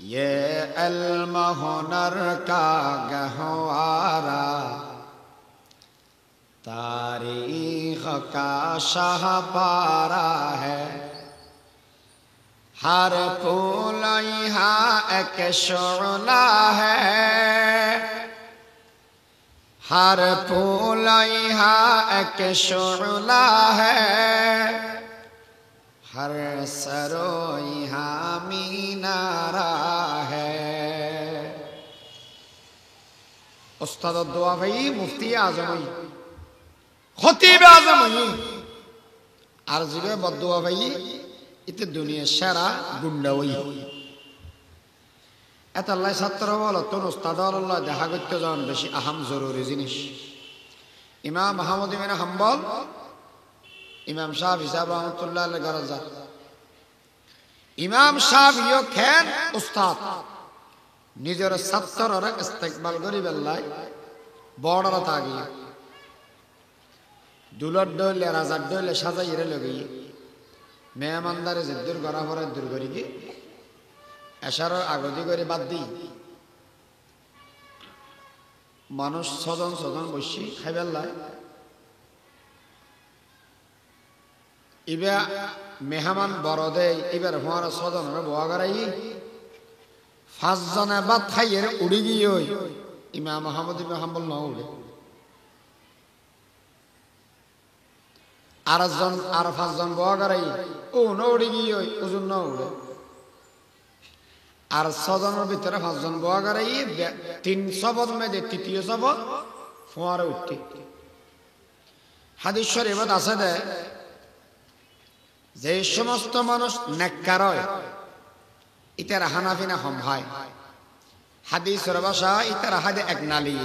ये इल्म हुनर का गहवारा तारीख का शाहपारा है। हर फूल यहाँ एक शोला है, हर फूल यहाँ एक शोला है, हर सरो यहाँ मीनारा है। उस्ताद दुआ भाई, मुफ्ती आजम खतीब आजम আর জিবে বদুয়া ভাই ইতে দুনিয়া সারা গুন্ডা হই এত আল্লাহ ছাত্র বল তোর উস্তাদ আল্লাহ দেখা করতে যান বেশি আহাম জরুরি জিনিস। ইমাম আহমদ ইবনে হাম্বল ইমাম শাফি সাহেব রহমাতুল্লাহ আলাইহি গরজা ইমাম শাফিও খেন উস্তাদ নিজের ছাত্রর ইস্তেকবাল করি বেল্লাই বড়রা তাগি দুলর ডলে রাজার ডলে সাজাইরে লগি মেহমানদারে যে দূর করা পরে দূর করি কি এশার আগদি করে বাদ দি মানুষ ছজন ছজন বসি খাইবেল্লাই ইবা মেহমান বড় দেয় এবার হওয়ার ছজনের বোয়া করাই পাঁচজনে বাদ খাইয়ের উড়ি গিয়ে ইমাম আহমদ ইবনে হাম্বল ন উড়ে আর পাঁচজন বোয়া করাই ও ন উড়ি গিয়ে ওজন ন উড়ে আর ছজনের ভিতরে পাঁচজন বোয়া করাই তিন শপথ মেয়েদের তৃতীয় শপথ ফোয়ারে উঠতে হাদিস শরীফত আছে দে যে সমস্ত মানুষ নেককার হয় ইতার হানাফিনা সম্ভায় হাদিসের ভাষা ইতার হাদে এক নালি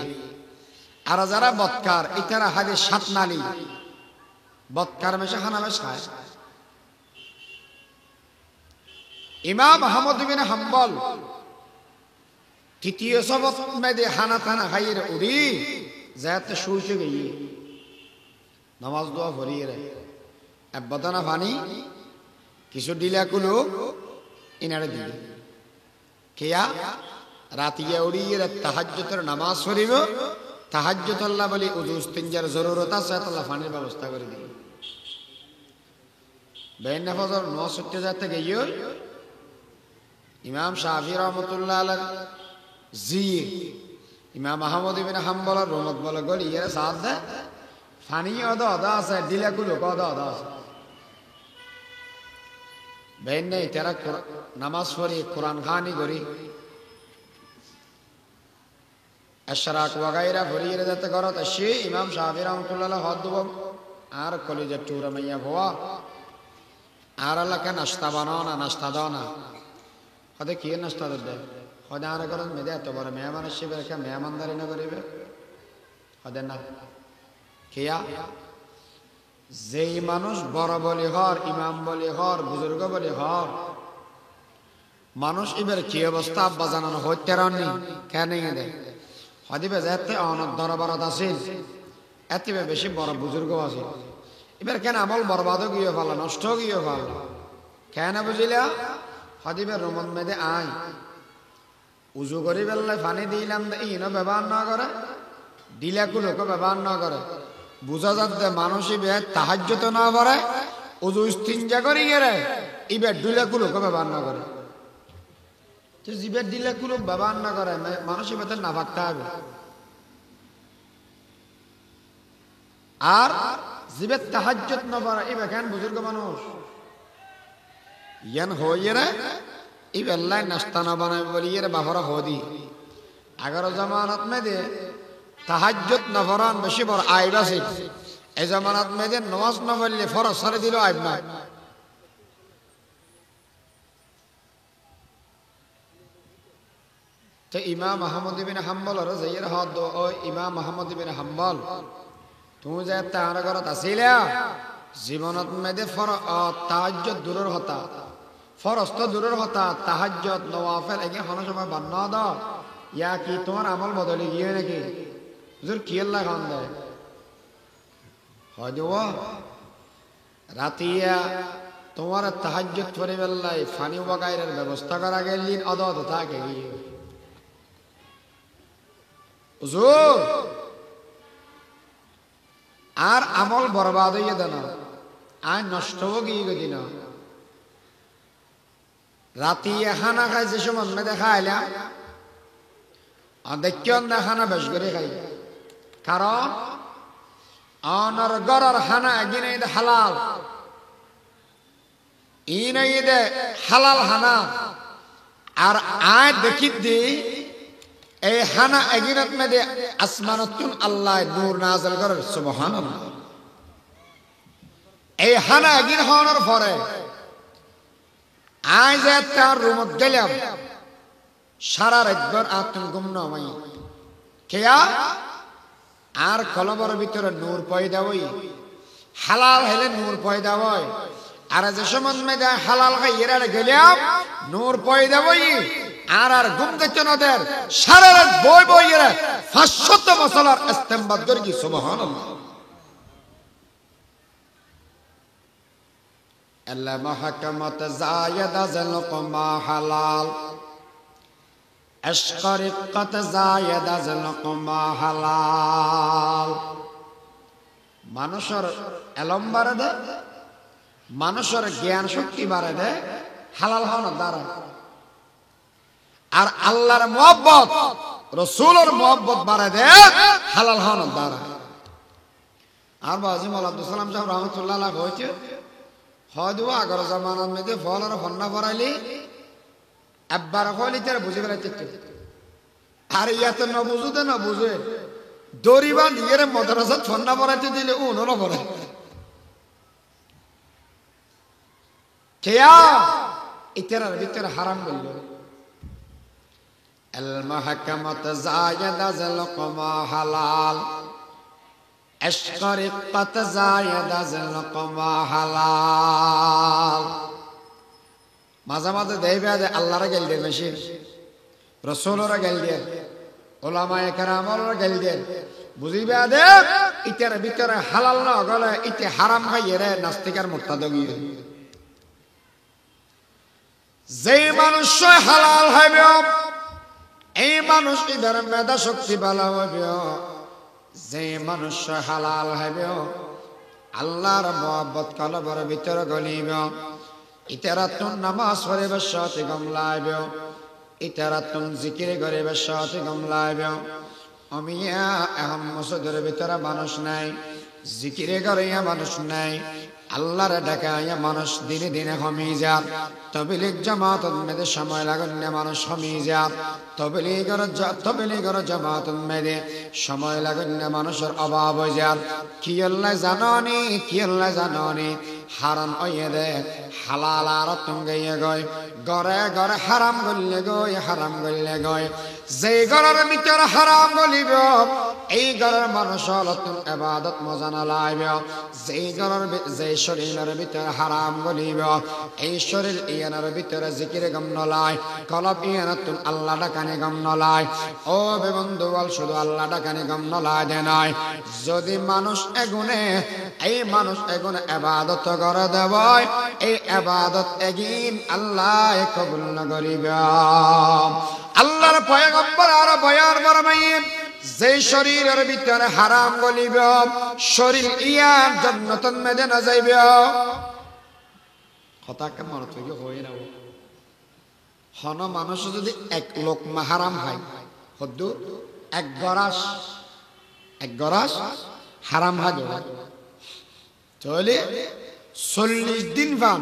আর যারা বদকার ইতার হাদে সাত নালি বদকার মেশে হানামে খায়। ইমাম আহমদ ইবনে হাম্বল তৃতীয় শপথ মেয়েদে হানা থানা খাইয়ে উড়ি যাতে শুইছে গিয়ে নামাজ দোয়া ভরিয়ে রে এক বদনা পানি কিছু দিলা কুলো ইনারে দিলে কেয়া রাতিয়া উড়িয়ে তাহাজ্জুদের নামাজ পড়িব তাহাজ্জুদ আল্লাহ বলি উযু ইস্তিনজার জরুরত আছে আল্লাহ পানির ব্যবস্থা করে দিবে। বেনা ফজর 9 যাতে গিয়ে ইমাম শাফি রহমাতুল্লাহ আলাইহি জি ইমাম আহমদ ইবনে হাম্বল রহমত বলে গলি এর সাথ দে পানি অদা অদা আছে দিলা কুলো অদা অদা আছে বেনে তারা নামাজ পড়ি কোরআন খানি করি আশরাক ওয়াগাইরা ভরিয়ে যেতে করত সে ইমাম শাফি রহমাতুল্লাহ হদ্দব আর কলেজে টুরা মাইয়া ভোয়া আর আল্লাহকে নাস্তা বানাও না নাস্তা দাও না হদে কি নাস্তা দে হদে আর করত মেদে এত বড় মেহমান আসবে কে মেহমানদারি না করিবে হদে না কিয়া যেই মানুষ বড় বলি হর ইমাম বলি হর বুজুর্গ বলি হর মানুষ এবার কি অবস্থা আব্বা জানানো হইতে রানি কেন দে হদিবে যেতে অনেক দরবারত আছিল এত বেশি বড় বুজুর্গ আছে এবার কেন আমল বরবাদ গিয়ে ফেলা নষ্ট গিয়ে ফেলা কেন বুঝিলা হদিবে রমন মেদে আই উজু করি বেললে পানি দিলাম ইনো ব্যবহার না করে দিলাকুলোকে ব্যবহার না করে বুঝা যাচ্ছে মানুষই বেদ তাহাজ্জুদ না করে উযু ইস্তিনজা করি গেরে ইবের দিলাকুলোকে ব্যবহার না করে তো জিবের দিলাকুলো ব্যবহার না করে মানুষই বেদ না ভাগতে হবে আর জিবের তাহাজ্জুদ না করে ইবে কেন বুজুর্গ মানুষ ইয়ান হইয়ে রে ইবে আল্লাহ নাস্তা না বানায় বলিয়ে রে বাহরা হদি আগর জামানত মে দে তাহাজ্জুদ না ফরান বেশি বড় আইব আছে এই জামানাত মেদে নামাজ না পড়লে ফরজ সারে দিল আইব না তো ইমাম আহমদ ইবনে হাম্বল আর যাইর হদ ও ইমাম আহমদ ইবনে হাম্বল তুমি যে তার ঘরত আছিলা জীবনত মেদে তাহাজ্জুদ দূরের হতা ফরজ তো দূরের হতা তাহাজ্জুদ নওয়াফিল একে কোনো সময় বান্না দাও ইয়া কি তোমার আমল বদলে গিয়ে নাকি হুজুর কি আল্লাহ খান দেয় হয়তো রাতিয়া তোমার তাহাজ্জুদ পড়ে বেল্লাই ফানি বাগাইরের ব্যবস্থা করা গেলিন অদত থাকে গিয়ে হুজুর আর আমল বরবাদ হইয়া দেন আয় নষ্ট হোক গিয়ে দিন রাতি খানা খাই যে সময় দেখা আইলাম দেখিয়ন না খানা বেশ করে খাই কারণ অনর গরর খানা একদিন হালাল ইনে হালাল হানা আর আয় দেখি দি এই হানা একদিনত মেদে আসমানতুন আল্লাহ নূর নাযিল করে সুবহানাল্লাহ এই হানা একদিন হওয়ার পরে আয় যে তার রুমত গেলাম সারা রাতভর আতুন ঘুম নমাই কেয়া আর কলবর ভিতরে নূর পয়দা হই হালাল হলে নূর পয়দা হয় আর যে সময় মেদে হালাল খাই এর গেলাম নূর পয়দা হই আর ঘুম দেখতে নদের সারা রাত বই বই এর 500 মশলার ইস্তেমবাদ করি কি সুবহানাল্লাহ আল্লাহ মাহকামত জায়েদা জলকমা হালাল আশকারিকাত জায়েদা জলকমা হালাল মানুষের এলম বাড়ে দে মানুষের জ্ঞান শক্তি বাড়ে দে হালাল হওয়ার দ্বারা আর আল্লাহর মুহাব্বত রাসূলের মুহাব্বত বাড়ে দে হালাল হওয়ার দ্বারা আর বাজি মাওলানা আব্দুল সালাম সাহেব রাহমাতুল্লাহ আলাইহি হয়েছে হয়তো আগর জামানার মধ্যে ফল আর ফন্না পড়াইলি একবার হইলি তার বুঝে বেড়াইতে আর ইয়াতে না বুঝুতে না বুঝে দড়িবা নিজের মাদ্রাসাত ফন্না পড়াইতে দিলে উনরা পড়ে কেয়া ইতার ভিতরে হারাম বলল আল মাহকামাত জায়েদা জালকমা হালাল আশকারিকাত জায়েদা জালকমা হালাল মাঝে মাঝে দেইবা দে আল্লাহর গেল দে বেশি রাসূলের গেল দে উলামায়ে কেরামের গেল দে বুঝিবা দে ইতার ভিতরে হালাল না গলে ইতে হারাম খাইরে নাস্তিকের মুরতাদ গিয়ে যে মানুষ হালাল হইবে এই মানুষ ইদার মেধা শক্তি ভালো হইবে যে মানুষ হালাল হইবে আল্লাহর মুহাব্বত কলবের ভিতরে গলিবে ইতারাতুন নামাজ পড়িবে সাথে গমলাইবে ইতারাতুন জিকির করিবে সাথে গমলাইবে আমিয়া এখন মসজিদের ভিতরে মানুষ নাই জিকিরে করিয়া মানুষ নাই আল্লাহর ডাকাইয়া মানুষ দিনে দিনে কমিয়ে যাক তবলিগ জামাতের মধ্যে সময় লাগালে মানুষ কমিয়ে যাক তবলিগের জামাতের মধ্যে সময় লাগালে মানুষের অভাব হয়ে যাক কি আল্লাহ জানানি হারাম হইয়ে দে হালাল আর তুঙ্গাইয়া গয় গড়ে গড়ে হারাম গলিলে গয় যে ঘরের ভিতরে হারাম গলিব এই ঘরের মানুষ নতুন ইবাদত মজা না লাইব যে শরীরের ভিতরে হারাম গলিব এই শরীর ইয়ানের ভিতরে জিকির গম নলায় কলব ইয়ানাতুন আল্লাহ ডাকানি গম নলায় ও বন্ধু বল শুধু আল্লাহ ডাকানি গম নলায় দে নাই যদি মানুষ এগুনে ইবাদত করে দেব এই ইবাদত এগিন আল্লাহ কবুল না করিব আল্লাহর পয়গম্বর আর বয়ান ফরমাইন যে শরীরের ভিতরে হারাম গলিব শরীর ইয়ার জান্নাতুন মধ্যে না যাইবে কথা কেমন তুই হই না হন মানুষ যদি এক লোকমা হারাম হয় হদ্দু এক গরাস হারাম হয় চলে 40 দিন বান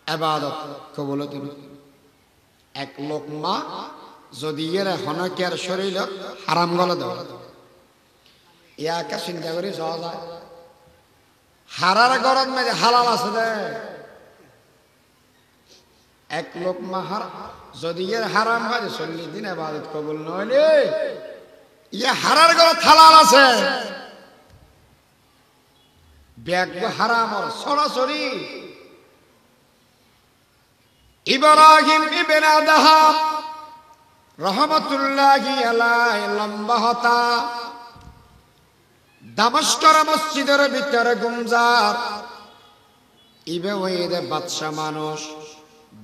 ইবাদত কবুল তুমি এক লোকমা যদি এর হনকের শরীর হারাম গলে দেওয়া ইয়াকে চিন্তা করি যাওয়া যায় হারার গরম মেঝে হালাল আছে দে এক লোকমা যদি এর হারাম হয় 40 দিন ইবাদত কবুল নইলে ইয়া হারার গরম হালাল আছে ব্যাগ হারাম আর সরাসরি ইব্রাহিম ইবনে আদহাম রহমতুল্লাহি আলাইহি লম্বা হতা দামেস্কের মসজিদের ভিতরে গুমজার ইবে ওই দে বাদশা মানুষ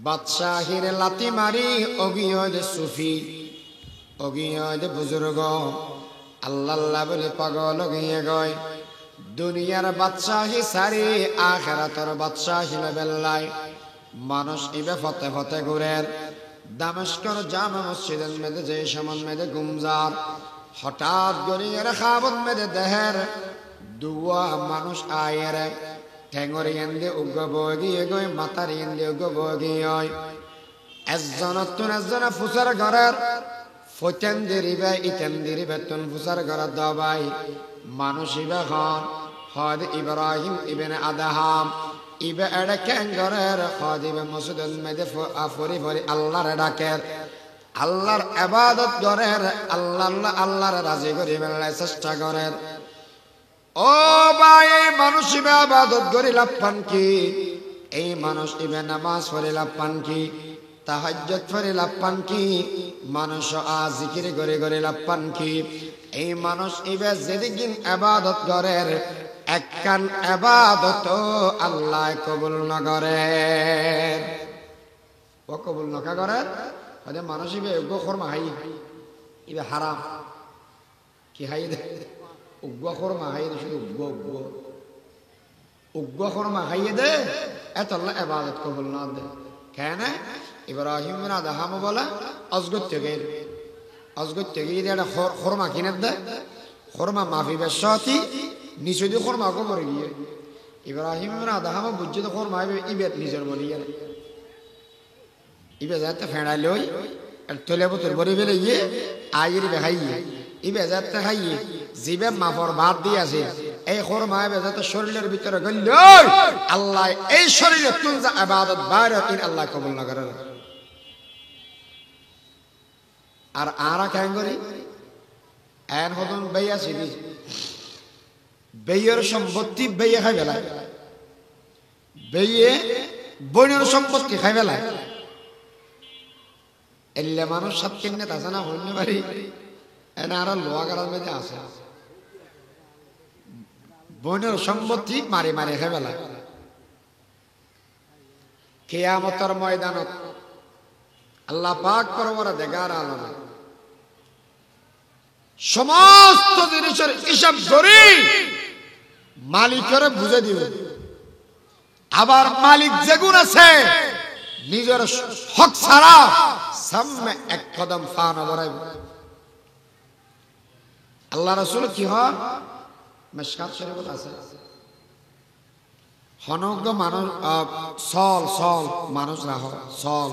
বাদশাহির লাতি মারি অগিয় দে সুফি অগিয় দে বুজুর্গ আল্লাহ বলে পাগল গিয়ে গয় দুনিয়ার বাদশাহি সারি আখিরাতের বাদশাহি বেল্লাই মানুষ ইবে ফতে ফতে ঘুরের দামেস্কর জামা মসজিদের মেদে যে সমান মেদে গুমজার হঠাৎ গরিয়ের খাবত মেদে দেহের দুয়া মানুষ আয়ের ঠেঙর ইয়েন্দে উগ্র বগিয়ে গই মাতার ইয়েন্দে উগ্র বগিয়ে একজন ফুসার ঘরের ফতেন দিরিবে ইতেন দিরিবে তুন ফুসার ঘরের দবাই মানুষ ইবে খান হদ ইব্রাহিম ইবেন আদাহাম ইবে এড়ে ক্যাঙ্গরের হদ ইবে মসজিদের মেদে ফরি ফরি আল্লাহর ডাকের আল্লাহর ইবাদত করের আল্লাহর রাজি করি বেলায় চেষ্টা করের ও ভাই মানুষ ইবে ইবাদত করি লাভ কি এই মানুষ ইবে নামাজ পড়ি লাভ কি তাহাজ্জুদ পড়ি লাভ কি মানুষ জিকির করে করে লাভ কি এই মানুষ ইবে যেদিন ইবাদত করের একখান ইবাদত আল্লাহ কবুল না করেন ও কবুল না করেন আরে মানুষ ইবে উগ্র খরমা হাই ইবে হারাম কি হাই দে উগ্র খরমা হাই দে শুধু উগ্র খরমা হাইয়ে দে এত আল্লাহ ইবাদত কবুল না দে কেন ইব্রাহিম বিন আদহাম বলে অজগর থেকে এটা খরমা কিনে দে খরমা মাফি বেশাতি নিচে দিয়ে খরমা কবর গিয়ে ইব্রাহিম বিন আদহাম বুঝছে তো খরমা ইবেত নিজের বলিয়ে ইবে যাতে ফেড়াই লই তোলে বোতল ভরে ফেলে গিয়ে আইয়ের বেখাইয়ে ইবে যাতে খাইয়ে জিবে মাফর ভাত দিয়ে আছে এই খরমা ইবে যাতে শরীরের ভিতরে গেল আল্লাহ এই শরীরে তুল যা ইবাদত বাইরে আল্লাহ কবুল না করে আর আরা কেন করি এন হতন বেয়া ছিবি বেয়ের সম্পত্তি বেয়ে খাই বেলায় বেয়ে বইনের সম্পত্তি খাই বেলায় এলে মানুষ সাত কিনে আছে না হইন পারি এনে আরো লোয়া করার মধ্যে আছে বইনের সম্পত্তি মারি মারি খাই বেলায় কিয়ামতের ময়দানত আল্লাহ পাক পরবরা দেখার আলমে সমস্ত জিনিসের হিসাব ধরে মালিকের বুঝে দিবে আবার মালিক যেগুন আছে নিজের হক ছাড়া সামনে এক কদম পা না বাড়াইবে আল্লাহ রাসূল কি হয় মিশকাত শরীফত আছে হনজ্ঞ মানুষ সল মানুষ রাহ সল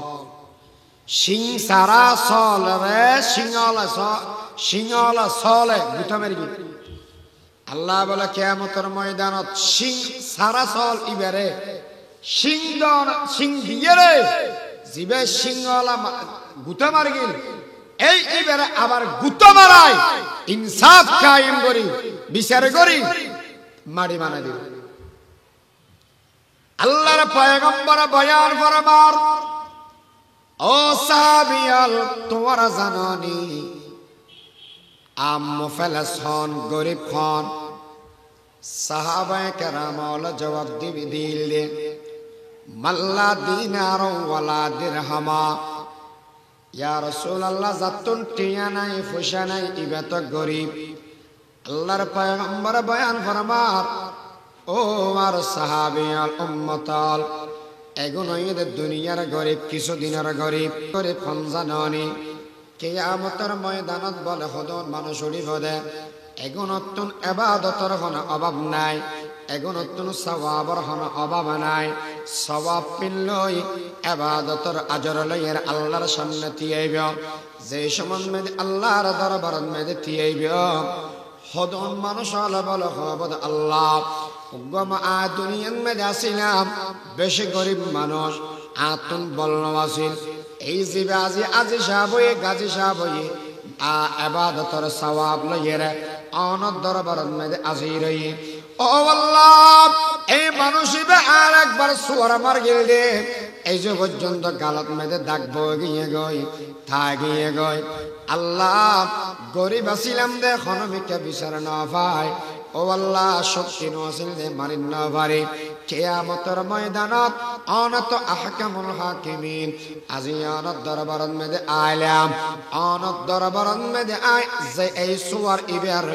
সিং সারা সল রে সিংহলা সলে গুটা মেরি আল্লাহ বলে কিয়ামতের ময়দানত সিং সারা সল ইবারে সিং দিয়ে রে জিবে সিংহলা গুটা মারি গেল এই ইবারে আবার গুটা মারাই ইনসাফ কায়েম করি বিচার করি মারি মানা দিব আল্লাহর পয়গম্বর বয়ান ফরমান ও সাহাবিয়াল তোমরা জানানি আম ফেলাস হন গরিব হন সাহাবায়ে কেরাম জবাব দিলে মাল্লা দিনার ওয়ালা দিরহামা ইয়া রাসূলুল্লাহ জাতুন টিয়া নাই পয়সা নাই ইবা তো গরিব আল্লাহর পয়গম্বর বয়ান ফরমান ও আমার সাহাবিয়াল উম্মতাল এগুন এদের দুনিয়ার গরিব কিছুদিনের গরিব করে ফনজানি কিয়ামতের ময়দানত বলে হদন মানুষ উড়িব দে এগুনতুন ইবাদতর কোনো অভাব নাই এগুনতুন সওয়াবর কোনো অভাব নাই সওয়াব পিনলই ইবাদতর আজর লইয়ের আল্লাহর সামনে তিয়াইব যে সমন মেদে আল্লাহর দরবারত মেদে তিয়াইব হদন মানুষ হলে বলে হবদ আল্লাহ উগ্গমা আ দুনিয়ার মেদে আসিলাম বেশি গরিব মানুষ আতুন বলন আসিল এই জিবে আজি সাহবয়ে গাজী সাহবয়ে ইবাদতর সওয়াব লইয়ের অনদ দরবারত মেদে আসি রই ও আল্লাহ এই মানুষিবে আর একবার সুয়ার মার গেল দে এই যে পর্যন্ত গালত মেদে দাগ বগিয়ে গই থাকিয়ে গই আল্লাহ গরিব আসিলাম দে খনমিকে বিচার না পাই ও ও আল্লাহ শক্তি নসিল দে মারিন না পারে কিয়ামতের ময়দানত অনত আহকামুল হাকিমিন আজিয়ানত দরবারত মেদে আইলাম অনত দরবারত মেদে আই যে এই সুয়ার ইবার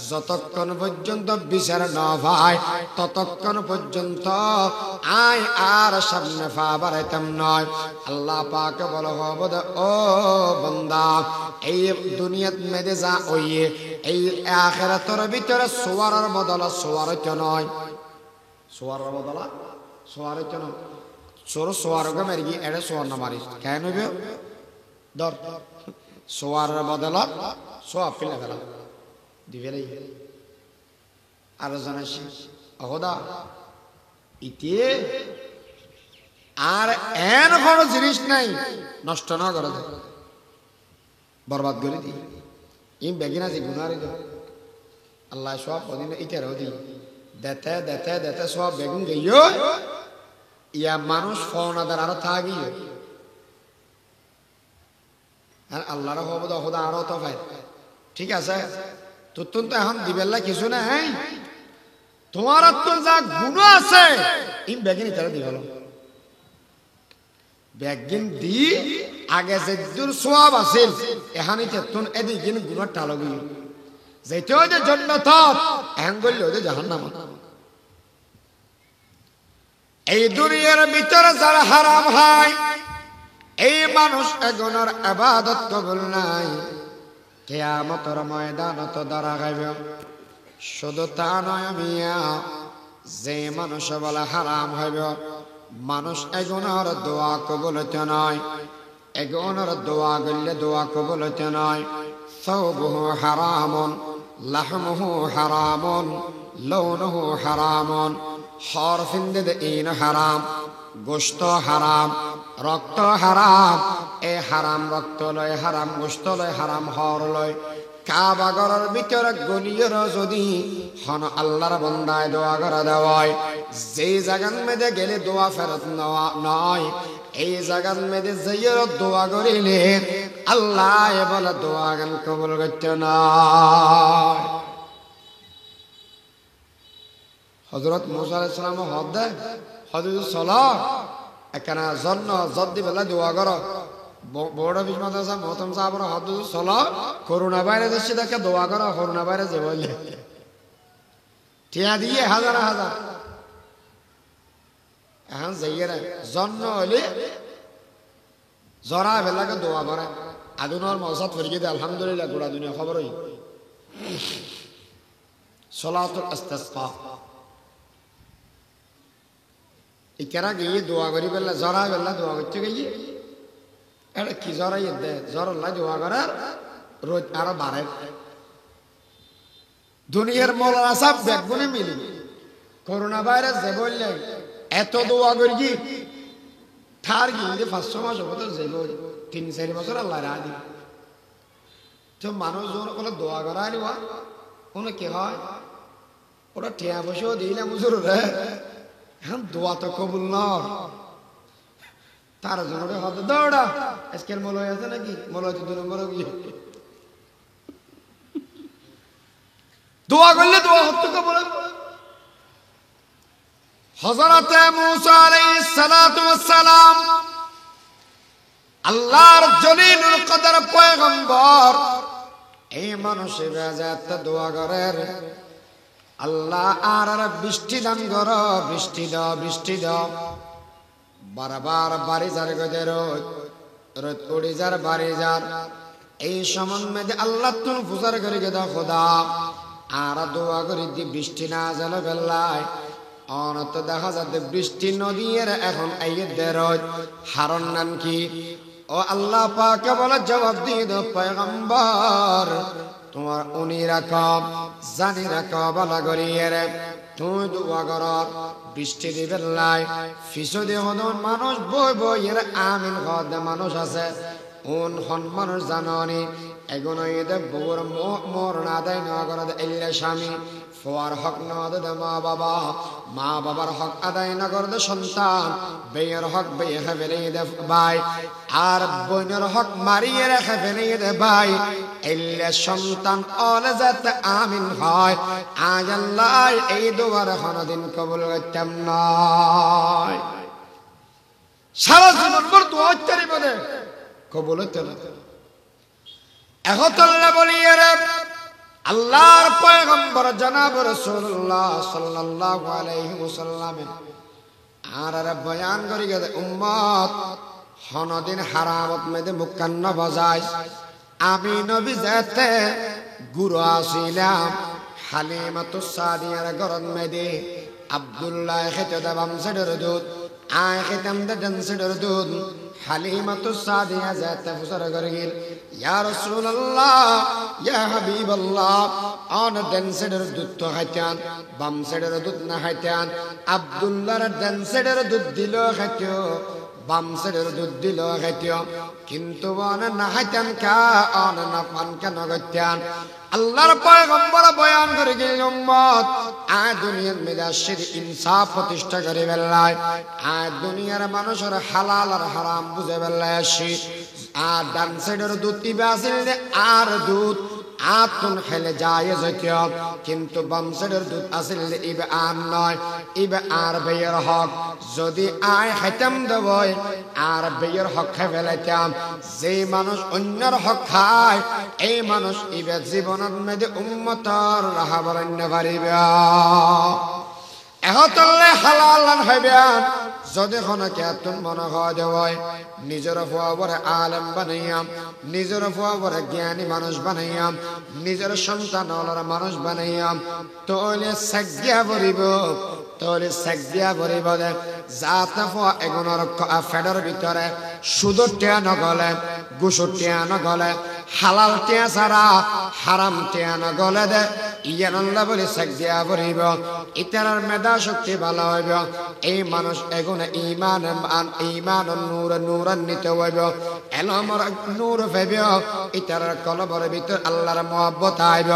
যতক্ষণ পর্যন্ত বিচার না হয় ততক্ষণ পর্যন্ত আই আর সামনে পা বাড়াইতাম নয় আল্লাহ পাক বলে হবদ ও বান্দা এই দুনিয়াত মেদে যা ওইয়ে এই আখিরাতের ভিতরে সুয়ারের বদলা সুয়ারত নয় সোয়ারের বদলা সোয়ারের জন্য চোর সোয়ারকে মেরে গিয়ে এটা সোয়ার না মারিস কেন হইবে ধর সোয়ারের বদলা সোয়াব ফেলে ফেলা দিবে আরো জানাইছি অহদা ইতে আর এন কোনো জিনিস নাই নষ্ট না করে দে বরবাদ করে দি ইম বেগিনা যে গুনারি দে আল্লাহ সব অধীনে ইতেরও দি দেতে দেতে দেতে সব বেগুন গইও ইয়া মানুষ ফোনাদার আরো থাকি আর আল্লাহর হবো দখদা আরো তো ভাই ঠিক আছে তুতুন তো এখন দিবেল্লা কিছু না হ্যাঁ তোমার তো যা গুণ আছে ইম বেগিন ইতারা দিবেল বেগিন দি আগে যে দূর সওয়াব আছে এখানে তেতুন এদিকে গুণ টালগি যেতে ওই যে জান্নাত এখন গইল ওই যে জাহান্নাম এই দুনিয়ার ভিতরে যারা হারাম হয় এই মানুষ এগুলোর ইবাদত কবুল নাই কিয়ামতের ময়দানত দাঁড়া গাইবে শুধু তা নয় মিয়া যে মানুষ বলে হারাম হইবে মানুষ এগুলোর দোয়া কবুল হইতে নয় এগুলোর দোয়া গইলে দোয়া কবুল হইতে নয় সাওবুহু হারামুন লাহমুহু হারামুন লাউনুহু হারামুন হরফিন্দে ইন হারাম গোশত হারাম রক্ত হারাম এ হারাম রক্ত লয় হারাম গোশত লয় হারাম হর লয় কাবা ঘরের ভিতরে গলিয়ের যদি হন আল্লাহর বান্দায় দোয়া করে দেওয়ায় যেই জায়গার মধ্যে গেলে দোয়া ফেরত নেওয়া নয় এই জায়গার মধ্যে যাইয়ের দোয়া করিলে আল্লাহ বলে দোয়া গান কবুল করতে নয় হযরত মুসা আলাইহিস সালাম হদ দেয় হযরত সালাহ একখানা জন্য জদ্দি বেলা দোয়া করো বড় অফিস মাদ্রাসা মহতম সাহাবর হযরত সালাহ করোনা ভাইরাস এসে দেখে দোয়া করো করোনা ভাইরাস যে বললে টিয়া দিয়ে হাজার হাজার এখন যাইয়েরা জন্য হলে জরা বেলাকে দোয়া করে আদুনর মৌসাদ ফরিয়ে দে আলহামদুলিল্লাহ গোড়া দুনিয়া খবর হই সলাতুল ইস্তিসকা ইকেরা গিয়ে দোয়া করি বেলা জরা বেলা দোয়া করতে গিয়ে এটা কি জরাই দে জ্বর লাই দোয়া করার রোজ আরো বাড়ে দুনিয়ার মৌলানা সাহেব বেগুনে মিলি করোনা ভাইরাস যে বললে এত দোয়া করি কি ঠার গিয়ে 500 মাস হবো তো যাইব 3-4 বছর আল্লাহ রাজি তো মানুষ যখন বলে দোয়া করা আনিবা কোনো কি হয় ওরা টিয়া বসেও দিলাম হুজুর রে এখন দোয়া তো কবুল নয় তার জন্য হয়তো দৌড়া আজকের মলয় আছে নাকি মলয় তো 2 নম্বর গিয়ে দোয়া করলে দোয়া হতো কবুল হযরত মুসা আলাইহিস সালাতু ওয়াস সালাম আল্লাহর জলিলুল কদর পয়গম্বর এই মানুষে বেজাত দোয়া করে আল্লাহ আর বৃষ্টি দান করো বৃষ্টি দাও বৃষ্টি দাও বারবার বাড়ি যার গদে রোদ উড়ি যার বাড়ি যার এই সম্বন্ধে আল্লাহ তুন ফুজার করে গেদা খোদা আর দোয়া করি দি বৃষ্টি না জানো বেলায় অনত দেখা যাতে বৃষ্টি নদীর এখন আইয়ে রোদ হারন নাম কি ও আল্লাহ পাক বলে জবাব দিয়ে দাও পয়গম্বর তোমার উনি রাখব জানি রাখব বলা করিয়ে তুই দোয়া কর বৃষ্টি দিবে লাই ফিসদে হদন মানুষ বই বই এর আমিন হদ মানুষ আছে উন হন মানুষ জাননি এগুলো এদের বউর মোর না দেয় না করে এলে স্বামী ফোয়ার হক নদ দে মা বাবা, মা বাবার হক আদায় না করে দে সন্তান, বেয়ের হক বেয়ে ফেলে দে ভাই, আর বোনের হক মারিয়ে রেখে ফেলে দে ভাই, এলে সন্তান অলে যাতে আমিন হয়। আজ আল্লাহ এই দোয়ার কোনদিন কবুল করতাম নয়। সারা জীবন ভর দোয়া হচ্ছে বলে কবুল হতে না। এখন বলিয়ে রে আল্লাহর পয়গম্বর জনাব রাসূলুল্লাহ সাল্লাল্লাহু আলাইহি ওয়াসাল্লাম আর বয়ান করি গেছে উম্মত হনদিন হারামত মেদে মুক্কান্ন বাজায়। আমি নবী যেতে গুরু আসিলাম হালিমাতুস সাদিয়ার গরন মেদে, আব্দুল্লাহ খেতে দেবাম সেডের দুধ, আয় খেতাম দে ডান সেডের দুধ। হালিমাতুস সাদিয়া যেতে ফুসর করে গেল, ইয়া রাসূলুল্লাহ ইয়া হাবিবাল্লাহ, অন ডান সেডের দুধ তো খাইতান, বাম সেডের দুধ না খাইতান। আব্দুল্লাহর ডান সেডের দুধ দিল খাইতো, বাম সেডের দুধ দিল খাইতো, কিন্তু অন না খাইতান কা, অন না পান কেন করতেন। আল্লাহর পয়গম্বর বয়ান করে গেলেন উম্মত আয় দুনিয়ার মেজাজের ইনসাফ প্রতিষ্ঠা করে বেলায়, আয় দুনিয়ার মানুষের হালাল আর হারাম বুঝে বেলায় আসি। আর ডান সাইডের দুধ ইবে আসিল আর দুধ আতুন খেলে যায় যেত, কিন্তু বাম সাইডের দুধ আসিল ইবে আর নয়, ইবে আর বেয়ের হক। যদি আয় খাইতাম দেবই আর বেয়ের হক খাই ফেলাইতাম। যে মানুষ অন্যের হক খায় এই মানুষ ইবে জীবনের মধ্যে উম্মতর রাহা বরণ্য পারিবে। এহতলে হালাল হইবে যদি খনকে তুন মনে হয় দেওয়াই, নিজের ফুয়াবরে আলেম বানাইয়াম, নিজের ফুয়াবরে জ্ঞানী মানুষ বানাইয়াম, নিজের সন্তান মানুষ বানাইয়াম, তোলে সাজ্ঞা বলিব, তোলে সাজ্ঞা বলিব দে যাতে ফুয়া এগুনোর ফেডের ভিতরে সুদর টিয়া নগলে, গুসুর টিয়া নগলে, হালাল টিয়া ছাড়া হারাম টিয়া নগলে দে ইয়ানল্লা বলে সাজ্ঞা বলিব। ইতার মেধা শক্তি ভালো হইব, এই মানুষ এগুনে ইমান ইমান নূর নূরান্বিত হইব, এলমর নূর পাইব, ইতার কলবর ভিতর আল্লাহর মহব্বত আইব।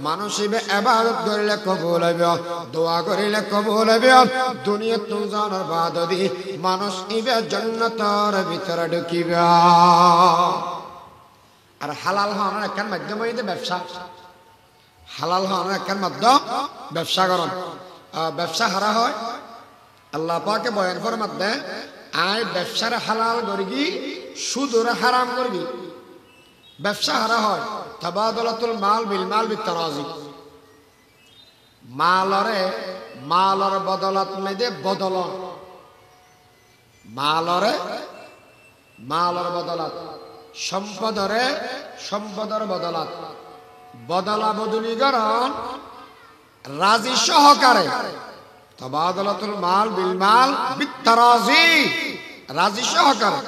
মানুষ ইবে ইবাদত করিলে কবুল হইব, দোয়া করিলে কবুল হইব। দুনিয়া তুজানোর বাদদি মানুষ ইবে জান্নাতের ভিতরে ঢুকিব। আর হালাল হওয়ার একখান মাধ্যম হইতে ব্যবসা, হালাল হওয়ার একখান মাধ্যম ব্যবসা করন। ব্যবসা হারা হয় আল্লাহ পাকে বয়ান ফরমাত দেয়, আয় ব্যবসার হালাল করবি সুদর হারাম করবি, ব্যবসা হারা হয়। তাবাদুলাতুল মাল বিল মাল বিতারাজি, মালরে মালর বদলত মেদে বদলন, মালরে মালর বদলত, সম্পদরে সম্পদর বদলত, বদলা বদলি করন রাজি সহকারে। তাবাদুলাতুল মাল বিল মাল বিতারাজি, রাজি সহকারে।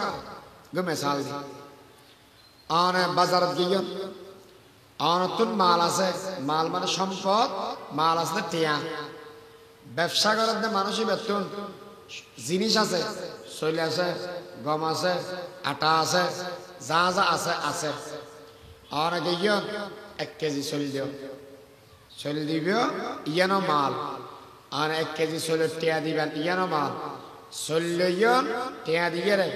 মিসাল দি আনে বাজারত গিয়ে আনতুন মাল আছে, মাল মানে সম্পদ, মাল আছে টিয়া। ব্যবসা করার মানুষই বেতন জিনিস আছে, চলে আছে, গম আছে, আটা আছে, যা যা আছে আছে। আর গিয়ে 1 কেজি চল দিও, চল দিব ইয়ানো মাল। আর 1 কেজি চলে টিয়া দিবেন ইয়ানো মাল, চল্লিয়ন টিয়া দিয়ে রে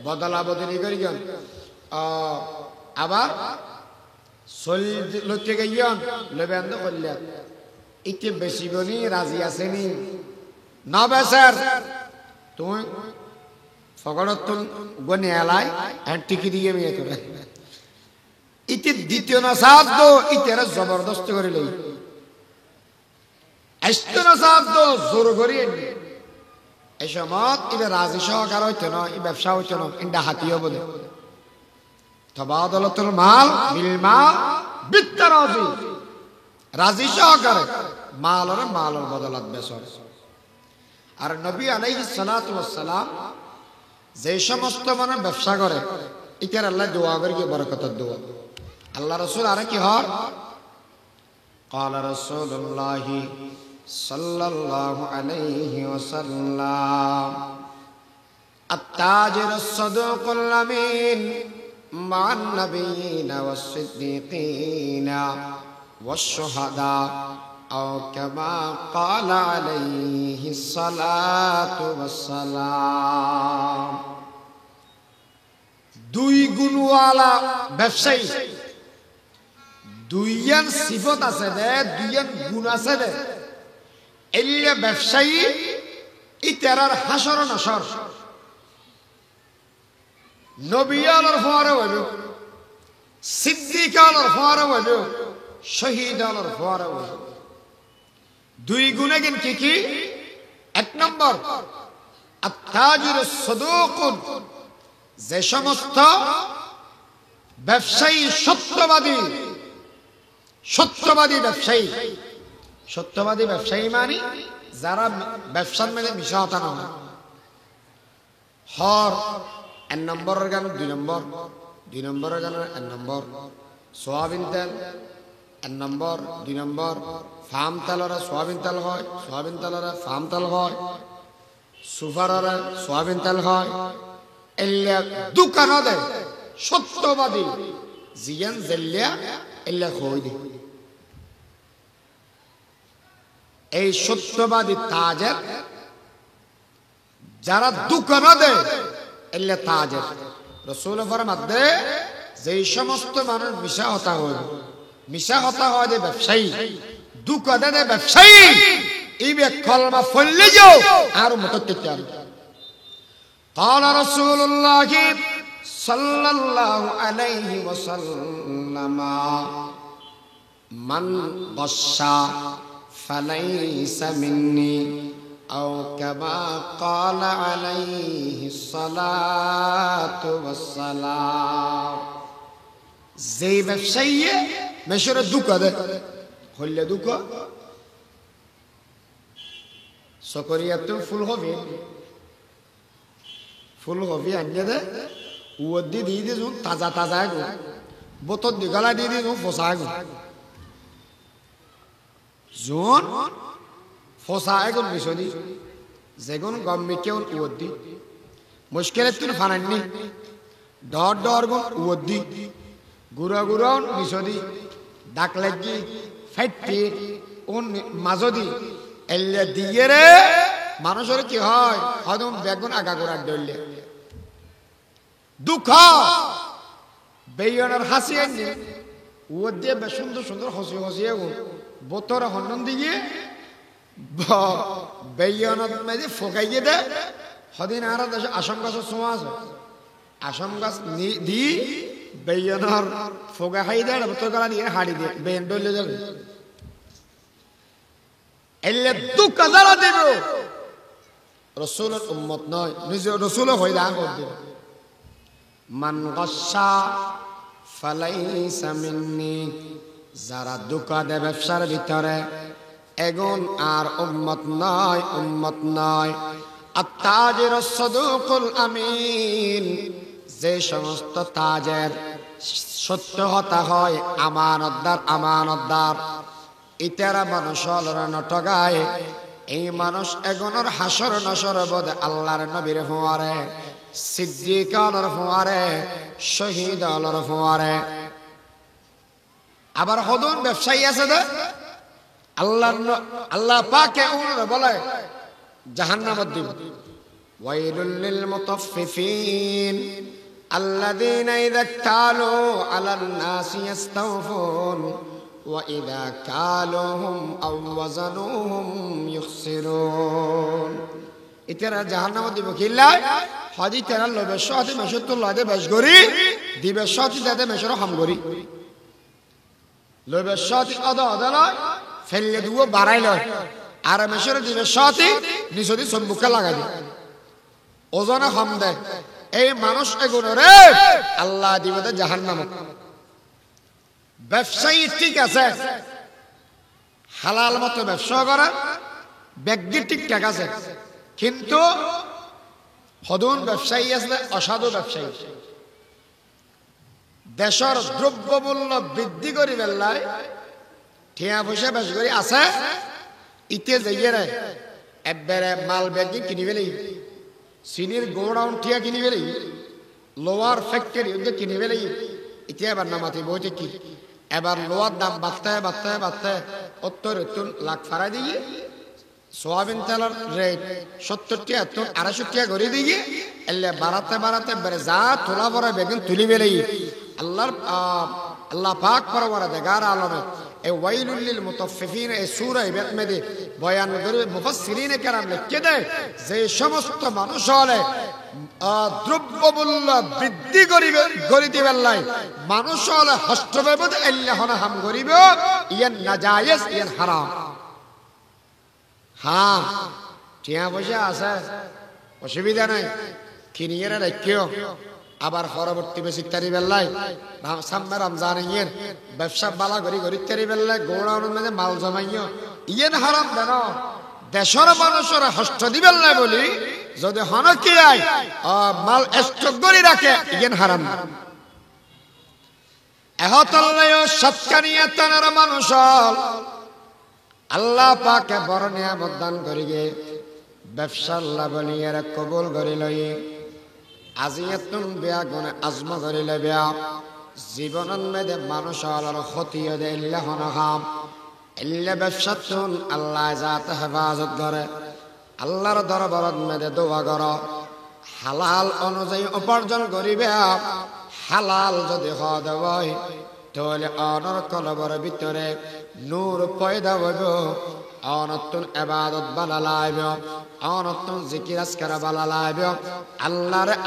বদলা বদলি করি গন। আবার চল্লিতে গিয়ন লেবেন করলে ইকে বেশি বনি রাজি আসেনি না বেচার তুমি ফকরত গনে এলাই টিকি দিয়ে বিয়ে করে ইতে দ্বিতীয় না সাথ দো ইতের জবরদস্ত করে লই, আসতো না সাথ দো জোর করি। এই সময় এটা রাজি সহকার হইতো না, এই ব্যবসা হইতো না, ইন্ডা হাতিও বলে। তাবাদুলাতুল মাল বিল মাল বিতারাজি, রাজি সহকারে মালর মালর বদলাত বেচর। আর নবী আলাইহিস সালাতু ওয়াস সালাম যে সমস্ত মানুষ ব্যবসা করে ইতার আল্লাহ দোয়া করে কি বরকতের দোয়া। আল্লাহ রাসূল আরে কি হয় قال رسول الله صلى الله عليه وسلم التاجر الصدوق الأمين مع النبيين والصديقين والشهداء আও কামা ক্বালা আলাইহিস সালাতু ওয়াস সালাম। দুই গুণওয়ালা ব্যবসায়ী, দুইয়ান সিফত আছে দে, দুইয়ান গুণ আছে দে। এলে ব্যবসায়ী ইতারার হাসর নসর নবী আলোর ফোয়ারা হইল, সিদ্দিক আলোর ফোয়ারা হইল, শহীদ আলোর ফোয়ারা হইল। দুই গুণে কিন্তু কি কি? এক নম্বর আত-তাজিরুস সাদুকুন, যে সমস্ত ব্যবসায়ী সত্যবাদী, সত্যবাদী ব্যবসায়ী। সত্যবাদী ব্যবসায়ী মানে যারা ব্যবসার মেলে মিশা হতা না হর। এক নম্বরের গান দুই নম্বর, দুই নম্বরের গান এক নম্বর সোয়াবিন তেল, এক নম্বর দুই নম্বর ফার্ম তেলরা সোয়াবিন তেল হয়, সোয়াবিন তেলরা ফার্ম তেল হয়, সুফাররা সোয়াবিন তেল হয়। এলিয়া দোকান দে সত্যবাদী জিয়ান জেলিয়া এলিয়া খই দে। এই সত্যবাদী তাজের যারা দোকান দে এলিয়া তাজের। রাসূল ফরমাতে যেই সমস্ত মানুষ মিশা হতা হয়, মিশা হতা হয় দে ব্যবসায়ী, দোকানে দে ব্যবসায়ী, এই বে কলমা ফললে যাও আর মততে আর। قال رسول الله صلى الله عليه وسلم من غش فليس مني أو كما قال عليه الصلاة والسلام। যেই ব্যবসায়ী মেশরে দুকা দে হইলে দুকা সকরিয়াত ফুলকপি, ফুলকপি আনিয়ে দে উদ্দি দিয়ে দিয়ে তাজা তাজা গো, বোতল দি গলা দিয়ে দিয়ে ফসা গো, জোন ফসা এগুন মিশদি যেগুন গম মিকেউন উদ্দি মুশকিল তুন ফানান্নি ডর ডর গুন উদ্দি গুড়া গুড়া মিশদি ডাক লাগি ফাইটি ওন মাজদি এলে দিয়ে রে মানুষের কি হয় হদম বেগুন আগা গোড়া ডলে দুঃখ বেয়নের হাসি আনি ও দিয়ে সুন্দর সুন্দর হসি হসিয়ে বোতর হন্নন দিয়ে বেয়নত মেঝে ফোকাইয়ে দে। সদিন আর দেশে আসাম গাছের ছোঁয়া আছে, আসাম গাছ দি বেয়নর ফোকা খাই দেয় বোতর গলা দিয়ে হাড়ি দিয়ে বেয়ন ডলে যাবে। এলে দুঃখ যারা দেব রসুলের উম্মত নয়, নিজে রসুল হয়ে দান করবে। মান গাশা ফালাইসা মিন্নি, যারা দুকা দে ব্যবসার ভিতরে এগুন আর উম্মত নয়, উম্মত নয়। আত-তাজিরুস সাদুকুল আমিন, যে সমস্ত তাজের সত্য হতা হয়, আমানতদার, আমানতদার ইতারা মানুষ নটগায়। এই মানুষ এগোনোর হাসর নসর বোধ আল্লাহর নবীর ফোয়ারে, সিদ্দিক আলোর ফোয়ারে, শহীদ আলোর ফোয়ারে। আবার হদুন ব্যবসায়ী আছে দে আল্লাহ পাকে বলে জাহান্নামত দিব। ওয়াইলুল লিল মুতাফফিফিন আল্লাযীনা ইযা কালু আলান নাসি ইস্তাওফুন وإذا كالوهم أو وزنوهم يخسرون। ইতারা জাহান্নামে দিব কিল্লা হাজি তেরা লবে সাথে মেশতুল্লাহ দে বেশ গরি দিবে সাথে দাদে মেশর হাম গরি লবে সাথে আদা আদা লয় ফেললে দুও বাড়াই লয় আর মেশর দিবে সাথে নিসদি সম্মুখে লাগাই দে ওজনে হাম দেয়। এই মানুষ এগুলো রে আল্লাহ দিবে জাহান্নামে। ব্যবসায়ী ঠিক আছে, হালাল মতো ব্যবসা করে, ব্যক্তি ঠিকঠাক আছে, কিন্তু হদুন ব্যবসায়ী আসলে অসাধু ব্যবসায়ী। দেশের দ্রব্যমূল্য বৃদ্ধি করি বেলায় ঠিয়া পয়সা বেশ করে আছে, ইতে যাইয়ে রে একবারে মাল ব্যাগি কিনি ফেলি, চিনির গোডাউন ঠিয়া কিনি ফেলি, লোয়ার ফ্যাক্টরি কিনি ফেলি। ইতিয়া এবার নামাতি বইতে কি এবার লোয়ার দাম বাড়তে বাড়তে বাড়তে 70 লাখ ফাড়া দিয়ে সোয়াবিন তেলের রেট 70 টাকা 250 টাকা করে দিয়ে এলে বাড়াতে বেড়ে যা তোলা বড় বেগুন তুলি বেলেই আল্লাহ পাক পরওয়ারদিগার আলমে এই ওয়াইলুল লিল মুতাফফিফিন এই সূরা ইবাদে বয়ান করে মুফাসসিরিন কেরাম লিখে দেয় যে সমস্ত মানুষ হলে দ্রব্যমূল্য বৃদ্ধি করিতে বেল্লাই মানুষ হলে হস্তব্যবদ আল্লাহ হাম করিব ইয়ান নাজায়েজ ইয়ান হারাম। হ্যাঁ টিয়া পয়সা আছে অসুবিধা নাই কিনিয়ে রাখিও আবার পরবর্তী বেশি তারি বেল্লাই সামনে রমজান ইয়ের ব্যবসা বালা করি তারি বেল্লাই গৌড়ানোর মধ্যে মাল জমাইও ইয়েন হারাম দেন দেশের মানুষের হস্ত দিবেল্লাই বলি যদি হন কি আয় মাল স্টক করে রাখে ইয়েন হারাম। এহতল্লায় সৎকানিয়া তানার মানুষ আল্লাহ পাকে বড় নিয়ামত দান করিগে ব্যবসার লাভনি এরা কবুল করি লই আজিয়াতুন বিয়া গুণে আজম করিলে বিয়া জীবনের মেদে মানুষ আলার ক্ষতিও দে ইল্লাহ নহাম ইল্লা ব্যবসাতুন আল্লাহ যাতে হেফাজত করে আল্লাহর দরবারত মেদে দোয়া কর হালাল অনুযায়ী উপার্জন করিবে হালাল যদি হওয়া দেয় তাহলে অনর কলবর ভিতরে নূর পয়দা হইব অনতুন ইবাদত বালা লাইব অনতুন জিকির আজকার বালা লাইব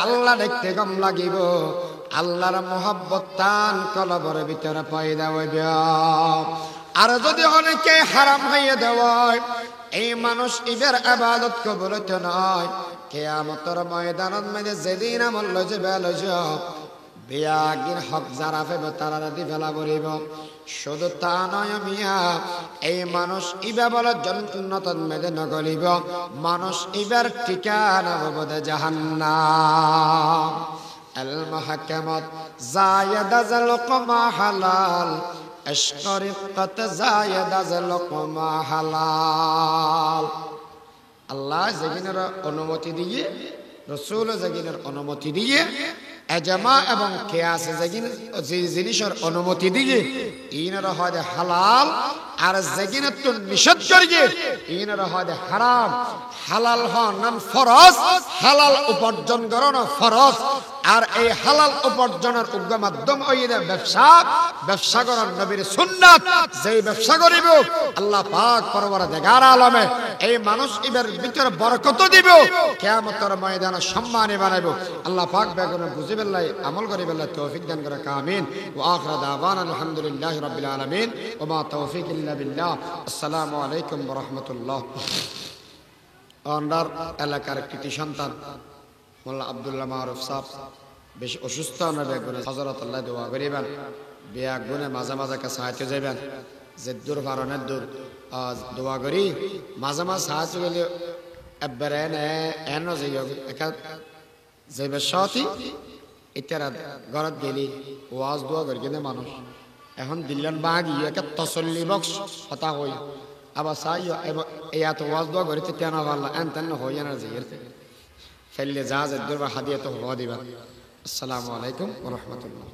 আল্লাহ দেখতে কম লাগিব আল্লাহর মোহাব্বত টান কলবর ভিতরে পয়দা হইব। আর যদি অনেকে হারাম হইয়া দেওয়ায় এই মানুষ ইবের ইবাদত কবুল হইতে নয় কিয়ামতের ময়দানত মধ্যে যেদিন আমল লইছে বেলজ বিয়াগির হক যারা ফেবে তারা দি ফেলা বলিব। শুধু তা নয় মিয়া এই মানুষ ইবা বলে জন্নতন মেদে নগলিব মানুষ ইবার ঠিকানা বদে জাহান্নাম। আল মুহাক্কামাত জায়াদা জালকমা হালাল আশকরিকাত জায়াদা জালকমা হালাল। আল্লাহ যেগিনের অনুমতি দিয়ে রাসূল যেগিনের অনুমতি দিয়ে এজামা এবং কিয়াস যে জিনিসের অনুমতি দিয়ে ইনার হয় হালাল আর যেগিনের তো নিষেধ করিয়ে ইনার হয় হারাম। হালাল হন ফরজ হালাল উপার্জন করন ফরজ আর এই হালাল উপার্জনের উগ্র মাধ্যম ওই ব্যবসা করার নবীর সুন্নাত যেই ব্যবসা করিব আল্লাহ পাক পরওয়ারদিগার আলমে এই মানুষ ইবের ভিতরে বরকত দিব কিয়ামতের ময়দানে সম্মানী বানাইব। আল্লাহ পাক বেগুন বুঝি বেল্লাই আমল করি বেল্লাই তৌফিক দান করে আমিন। ওয়া আখিরু দাওয়ানা আলহামদুলিল্লাহি রাব্বিল আলামিন ওয়া মা তৌফিক ইল্লা বিল্লাহ। আসসালামু আলাইকুম ওয়া রাহমাতুল্লাহ। অন্ডার এলাকার কৃতি সন্তান মোল্লা আব্দুল্লাহ মারুফ সাহেব বেশ অসুস্থ বেগুনে হযরত আল্লাহ দোয়া করিবেন বেগুনে মাঝে মাঝে কাছে হাইতে যাবেন যে দূর ফারনের দূর দোয়া করি মাঝে মাঝে সাহায্য গেলে একবারে এন একা যাইবে সতী ইত্যাদি ঘরত গেলি ওয়াজ দোয়া করি কিন্তু মানুষ এখন দিল্লান বাগি একে তসল্লি বক্স হতা হই আবার চাই এত ওয়াজ দোয়া করি তেন ভাল্লা এন তেন হই না যাই ফেললে যা দূর বা হাদিয়া তো হওয়া দিবা। আসসালামু আলাইকুম ওয়া রাহমাতুল্লাহ।